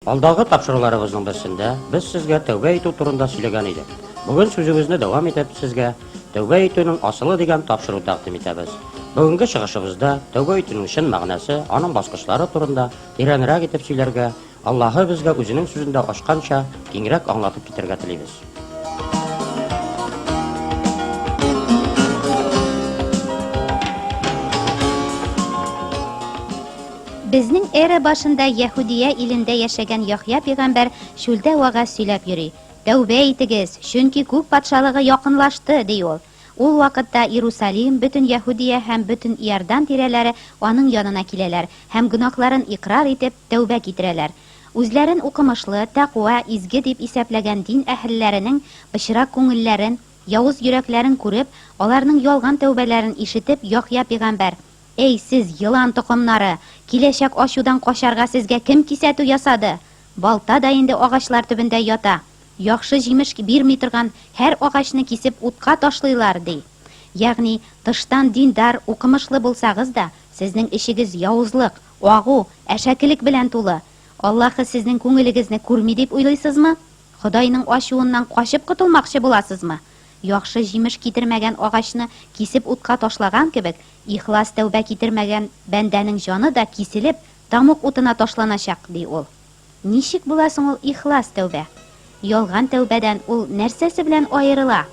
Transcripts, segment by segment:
Алдагы тапшыруларыбызның берсендә без сезгә тәүбә итү турында сөйләгән идек. Бүген сүзебезне дәвам итеп сезгә тәүбә итүнең асылы дигән тапшыру тәкъдим итәбез. Бүгенге чыгышыбызда тәүбә итүнең чын мәгънәсе, аның баскычлары турында тирәнрәк итеп сөйләргә, Аллаһы безгә үзенең сүзендә ачканча киңрәк аңлатып китәргә телибез. Безнең эра башында Яһудия илендә яшәгән Яхья пәйгамбәр шүлдә вагаз сөйләп йөри. Тәүбә итегез, чөнки күк патшалыгы якынлашты, ди ул. Ул вакытта Иерусалим, бөтен Яһудия һәм бөтен Иордан тирәләре аның янына киләләр һәм гөнаһларын икрар итеп тәүбә китерәләр. Үзләрен укымышлы, тәкъва, изге дип исәпләгән дин әһелләренең пычрак күңелләрен, явыз йөрәкләрен күреп, аларның ялган тәүбәләрен ишетеп, Яхья пәйгамбәр: "Эй сез йылан токымнары, киләчәк ачудан качарга сезгә кем кисәтү ясады? Балта да инде агачлар төбендә ята. Яхшы җимеш бирми торган һәр агачны кисеп утка ташлыйлар", ди. Ягъни тыштан диндар, укымышлы булсагыз да, сезнең ишегез явызлык, агу, әшәкелек белән тулы. Аллаһы сезнең күңелегезне күрми дип уйлыйсызмы? Худайның ачуыннан качып котылмакчы буласызмы? Яхшы җимеш китермәгән агачны кисеп утка ташлаган кебек, ихлас тәүбә китермәгән бәндәнең җаны да киселеп, тамук утына ташланачак, ди ул. Ничек була соң ул ихлас тәүбә? Ялган тәүбәдән ул нәрсәсе белән аерыла?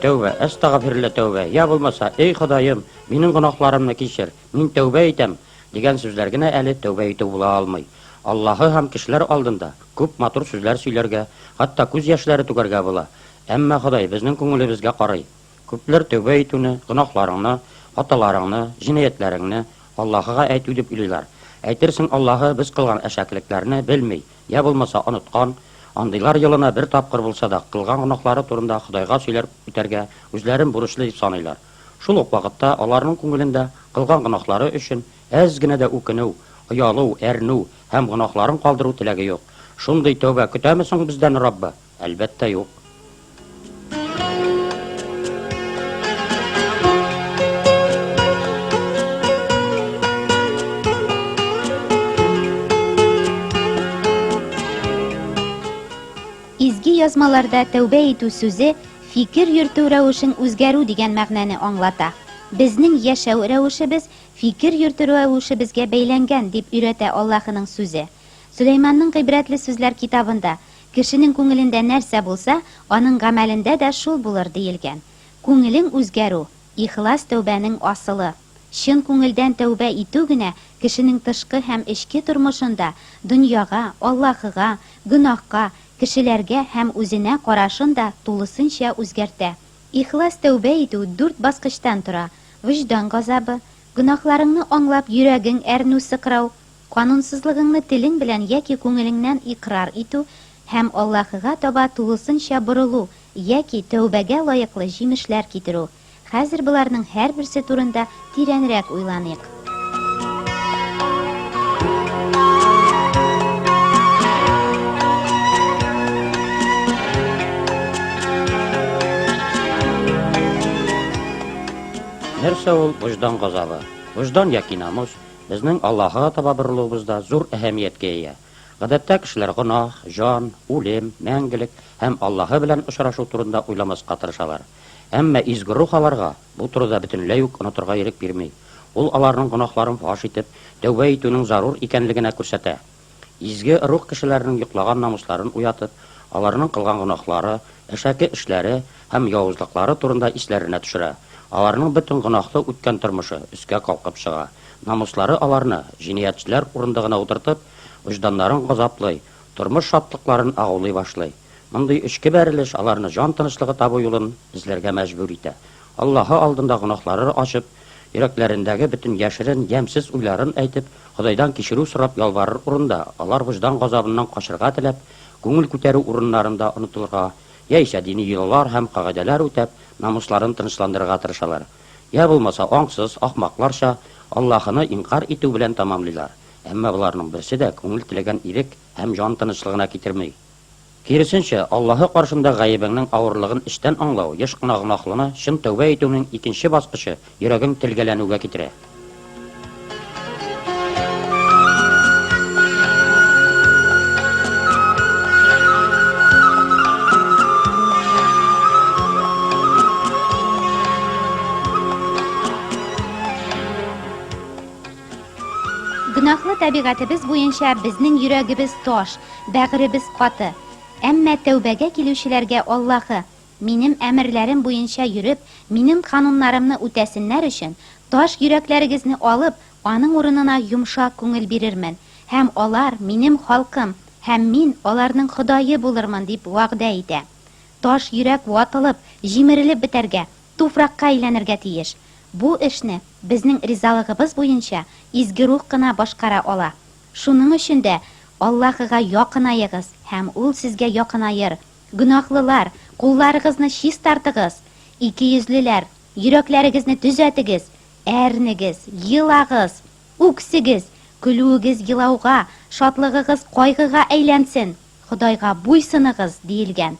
Тәүбә, әстәгъфирлә тәүбә. Я булмаса, эй Ходаем, минең гөнаһларымны кичер, мин тәүбә итәм дигән сүзләр генә әле тәүбә итү була алмый. Аллаһы һәм кешеләр алдында күп матур сүзләр сөйләргә, хатта күз яшьләре түгәргә була. Әмма Ходай безнең күңелебезгә карый. Күпләр тәүбә итүне, гөнаһларыңны, хаталарыңны, җинаятләреңне Аллаһыга әйтү дип уйлыйлар. Әйтерсең, Аллаһы без кылган әшәклекләрне белми, я булмаса оныткан. Андыйлар елына бер тапкыр булса да кылган гөнаһлары турында Худайга сөйләп үтәргә үзләрен бурычлы дип саныйлар. Шул ук вакытта аларның күңелендә кылган гөнаһлары өчен әз генә дә үкенү, оялу, әрнү һәм гөнаһларын калдыру теләге юк. Шундый тәүбә көтәме соң бездән Раббы? Әлбәттә юк. Изге язмаларда тәүбә итү сүзе фикер йөртү рәвешен үзгәрү дигән мәгънәне аңлата. Безнең яшәү рәвешебез фикер йөртү рәвешебезгә бәйләнгән дип өйрәтә Аллаһының сүзе. Сөләйманның гыйбрәтле сүзләр китабында кешенең күңелендә нәрсә булса, аның гамәлендә дә шул булыр диелгән. Күңелең үзгәрү, ихлас тәүбәнең асылы. Чын күңелдән тәүбә итү генә кешенең тышкы һәм эчке тормышында дөньяга, Аллаһыга, гөнаһка, кешеләргә һәм үзенә карашын да тулысынча үзгәртә. Ихлас тәүбә итү 4 баскычтан тора: вөҗдан газабы, гөнаһларыңны аңлап йөрәгең әрнү сыкрау, канунсызлыгыңны телең белән яки күңелеңнән икрар итү һәм Аллаһыга таба тулысынча борылу яки тәүбәгә лаеклы җимешләр китерү. Хәзер буларның һәрберсе турында тирәнрәк уйланыйк. Нәрсә ул вөҗдан газабы? Вөҗдан яки намус безнең Аллаһыга таба борылуыбызда зур әһәмияткә ия. Гадәттә кешеләр гөнаһ, җан, үлем, мәңгелек һәм Аллаһы белән очрашу турында уйламаска тырышалар. Әмма изге рух аларга бу турыда бөтенләй үк онытырга ирек бирми. Ул аларның гөнаһларын фаш итеп, тәүбә итүнең зарур икәнлегенә күрсәтә. Изге рух кешеләрнең йоклаган намусларын уятып, аларның кылган гөнаһлары, әшәке эшләре һәм явызлыклары турында исләренә төшерә. Аларның бөтен гөнаһлы үткән тормышы өскә калкып чыга. Намуслары аларны җинаятьчеләр урындыгына утыртып, вөҗданнарын газаплый, тормыш шатлыкларын агулый башлый. Мондый эчке бәрелеш аларны җан тынычлыгы табу юлын эзләргә мәҗбүр итә. Аллаһы алдында гөнаһларын ачып, йөрәкләрендәге бөтен яшерен, ямьсез уйларын әйтеп, Худайдан кичерү сорап ялварыр урында, алар вөҗдан газабыннан качырга теләп, күңел күтәрү урыннарында онытылырга, яисә дини йолалар һәм кагыйдәләр үтәп, намусларын тынычландырырга тырышалар. Я булмаса аңсыз, ахмакларча Аллаһыны инкар итү белән тамамлыйлар. Әмма буларның берсе дә күңел теләгән ирек һәм җан тынычлыгына китермей. Киресенчә, Аллаһы каршында гаебеңнең авырлыгын эштән аңлау, еш кына гөнаһлыны чын тәүбә итүнең икенче баскычы йөрәгең телгәләнүгә китерә. Гөнаһлы табигатыбыз буенча безнең йөрәгебез таш, бәгыребез каты. Әмма тәүбәгә килүчеләргә Аллаһы: "Минем әмерләрем буенча йөреп, минем кануннарымны үтәсеннәр өчен, таш йөрәкләрегезне алып, аның урынына йомшак күңел бирермен, һәм алар минем халкым, һәм мин аларның Ходае булырмын", дип вәгъдә итә. Таш йөрәк ватылып, җимерелеп бетәргә, туфракка әйләнергә тиеш. Бу эшне безнең ризалыгыбыз буенча изге рух кына башкара ала. Шуның өчен дә Аллаһыга якынайыгыз, һәм ул сезгә якынайыр. Гөнаһлылар, кулларыгызны чист тартыгыз. Икейөзлеләр, йөрәкләрегезне төзәтегез. Әрнегез, елагыз, үксегез, көлүегез елауга, шатлыгыгыз кайгыга әйләнсен. Ходайга буйсыныгыз диелгән.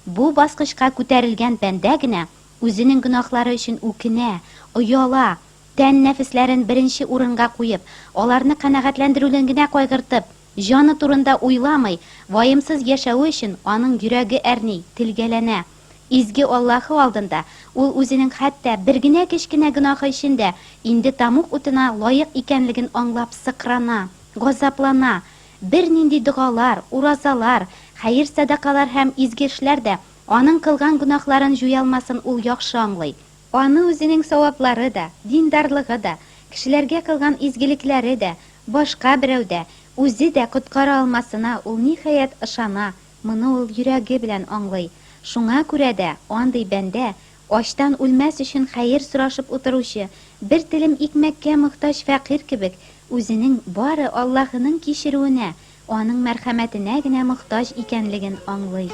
Бу баскычка күтәрелгән бәндә генә үзенең гөнаһлары өчен үкенә, ояла, тән нәфесләрен беренче урынга куеп, аларны канәгатьләндерүдән генә кайгыртып, җаны турында уйламый, ваемсыз яшәү өчен аның йөрәге әрни, телгәләнә. Изге Аллаһы алдында ул үзенең хәтта бер генә кечкенә гөнаһы өчен дә инде тамук утына лаек икәнлеген аңлап сыкрана, газаплана. Бер нинди дугалар, уразалар, хәер садакалар һәм изге эшләр дә аның кылган гөнаһларын җуя алмасын ул яхшы аңлый. Аны үзенең саваплары да, диндарлыгы да, кешеләргә кылган изгелекләре дә, башка берәүдә үзе дә коткара алмасына ул ниһаять ышана. Моны ул йөрәге белән аңлый. Шуңа күрә дә андый бәндә ачтан үлмәс өчен хәер сорашып утыручы, бер телем икмәккә мохтаҗ фәкыйрь кебек, үзенең бары Аллаһының кичерүенә, аның мәрхәмәтенә генә мохтаҗ икәнлеген аңлый.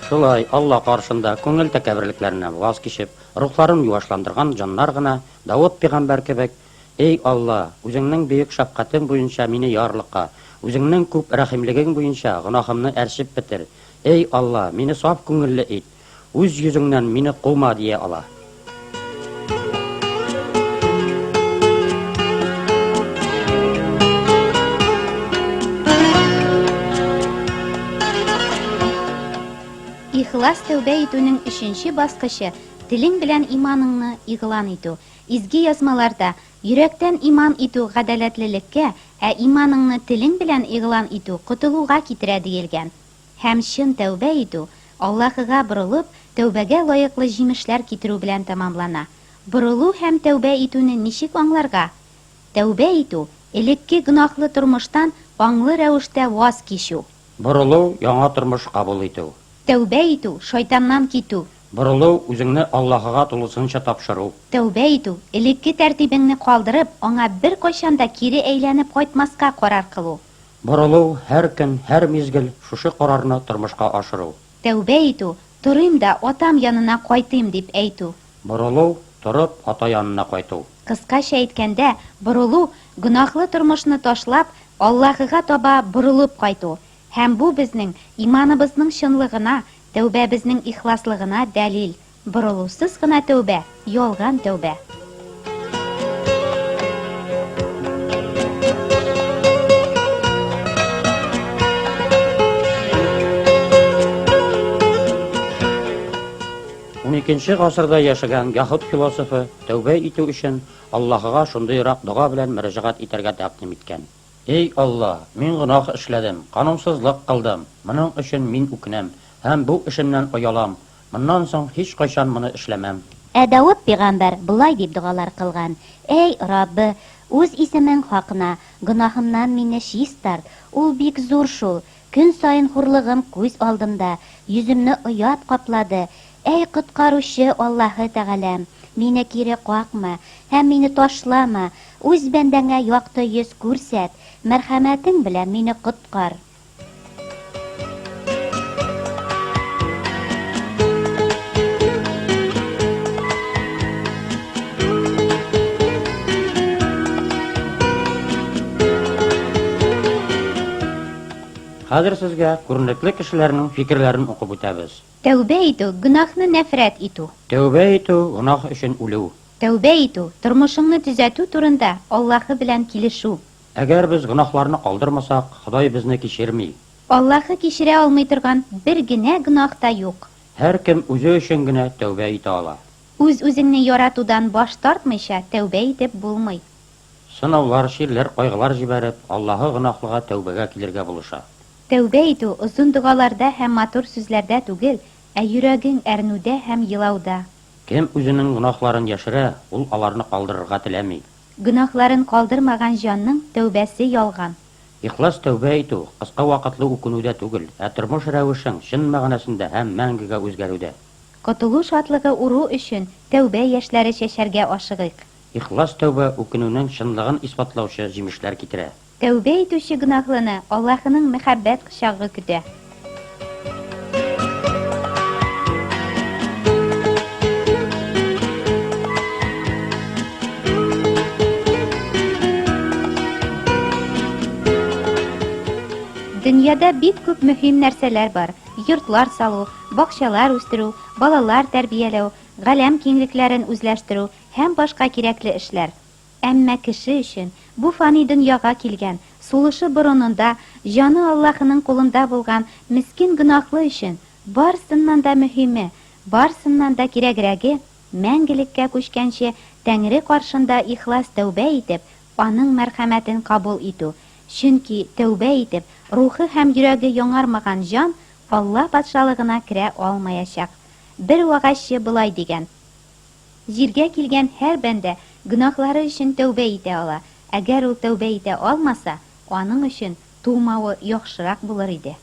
Шулай Алла каршында күңел тәкәбберлекләреннән ваз кичеп, рухларын юашландырган җаннар гына Давыд пәйгамбәр кебек: "Эй Алла, үзеңнең бөек шәфкатең буенча мине ярлыкка, үзеңнең күп рәхимлегең буенча гөнаһымны әрчеп бетер. Эй Алла, мине саф күңелле ит, үз йөзеңнән мине кулма", дия ала. Ихлас тәүбә итүнең өченче баскычы телең белән иманыңны игълан итү. Изге язмаларда йөрәктән иман итү гадаләтлелеккә, ә иманыңны телең белән игълан итү котылуга китерә диелгән. Һәм чын тәүбә итү Аллаһыга борылып, тәүбәгә лаеклы җимешләр китерү белән тамамлана. Борылу һәм тәүбә итүне ничек аңларга? Тәүбә итү элекке гөнаһлы тормыштан аңлы рәвештә ваз кичү. Борылу яңа тормыш кабул итү. Тәүбә итү шайтаннан китү. Борылу үзеңне Аллаһыга тулысынча тапшыру. Тәүбә итү элекке тәртибеңне калдырып, аңа бер кайчанда кире әйләнеп кайтмаска карар кылу. Борылу һәр көн, һәр мизгел шушы карарны тормышка ашыру. Тәүбә итү торыйм да атам янына кайтыйм дип әйтү. Борылу торып ата янына кайту. Кыскача әйткәндә, борылу гөнаһлы тормышны ташлап, Аллаһыга таба борылып кайту. Һәм бу безнең иманыбызның чынлыгына, тәүбәбезнең ихласлыгына дәлил. Борылусыз гына тәүбә, ялган тәүбә. Икенче гасырда яшәгән яһуд философы тәүбә итү өчен Аллаһыга шундыйрак дуга белән мөрәҗәгать итәргә тәкъдим иткән. Эй Алла, мин гынаһ эшләдем, канунсызлык кылдым. Моның өчен мин үкенәм һәм бу эшемнән оялам. Моннан соң һич кайчан моны эшләмәм. Дауд пәйгамбәр булай дип дугалар кылган: "Эй Раббы, үз исемең хакына гынаһымнан мине чистарт. Ул бик зур шул. Көн сайын хурлыгым күз алдымда, йөземне оят каплады. Эй коткаручы Аллаһы Тәгаләм, мине кире какма һәм мине ташлама. Үз бәндәңә якты йөз күрсәт. Мәрхәмәтең белән мине коткар." Хәзер сезгә күренекле кешеләрнең фикерләрен укып үтәбез. Тәүбә итү гөнаһны нәфрәт итү. Тәүбә итү гөнаһ өчен үлү. Тәүбә итү тормышыңны төзәтү турында Аллаһы белән килешү. Әгәр без гөнаһларны калдырмасак, Ходай безне кичерми. Аллаһы кичерә алмый торган бер генә гөнаһ та юк. Һәр кем үзе өчен генә тәүбә итә ала. Үз-үзеңне яратудан баш тартмыйча тәүбә итеп булмый. Сынаулар, ширләр, кайгылар җибәреп, Аллаһы гөнаһлыга тәүбәгә килергә булыша. Тәүбә итү озын дугаларда һәм матур сүзләрдә түгел, ә йөрәгең әрнүдә һәм елауда. Кем үзенең гөнаһларын яшерә, ул аларны калдырырга теләми. Гөнаһларын калдырмаган җанның тәүбәсе ялган. Ихлас тәүбә итү кыска вакытлы үкенүдә түгел, ә тормыш рәвешең чын мәгънәсендә һәм мәңгегә үзгәрүдә. Котылу шатлыгы уру өчен тәүбә яшьләре чәчәргә ашыгыйк. Ихлас тәүбә үкенүнең чынлыгын исбатлаучы җимешләр китерә. Тәүбә итүче гөнаһлыны Аллаһының мәхәббәт кочагы көтә. Дөньяда бик күп мөһим нәрсәләр бар. Йортлар салу, бакчалар үстерү, балалар тәрбияләү, галәм киңлекләрен үзләштерү һәм башка кирәкле эшләр. Әмма кеше өчен бу фани дөньяга килгән, сулышы борынында, җаны Аллаһының кулында булган мискин гөнаһлы өчен барсыннан да мөһиме, барсыннан да кирәгрәге мәңгелеккә күчкәнче Тәңре каршында ихлас тәүбә итеп, аның мәрхәмәтен кабул итү. Чөнки тәүбә итеп, рухы һәм йөрәге яңармаган җан Алла патшалыгына керә алмаячак. Бер вагачы булай дигән: Җиргә килгән һәр бәндә гөнаһлары өчен тәүбә итә ала. Әгәр ул тәүбә итә алмаса, аның өчен тумавы яхшырак булыр иде.